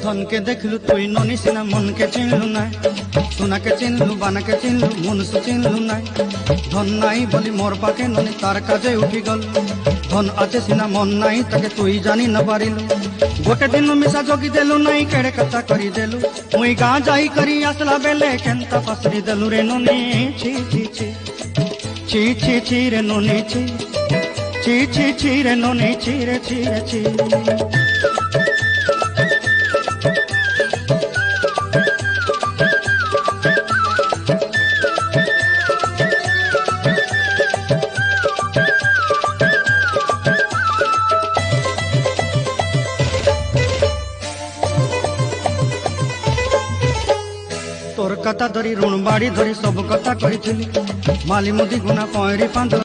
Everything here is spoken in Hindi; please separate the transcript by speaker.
Speaker 1: धन के देखलु तुई ननी सिना मन के चिन्हलु ना सुना के चिन्हलु बाना के चिन्हलु मुनसु चिन्हलु ना धन नाई बोली मोर पाके ननी तार काजे उठी गल धन आचे सिना मन नाई ताके तुई जानी न पारिलु गोटे दिन मिसा जोगी देलु नाई केड़े कथा करी देलु मुई गाँ जाई करी आसला बेले केंता पसरी देलु रे ननी छी छी छी छी छी छी रे ननी छी छी छी छी रे ननी छी रे छी रे छी तोर कथा धरी ऋण बाड़ी धरी सब कथा करी माली मुदी गुना पहरी पांद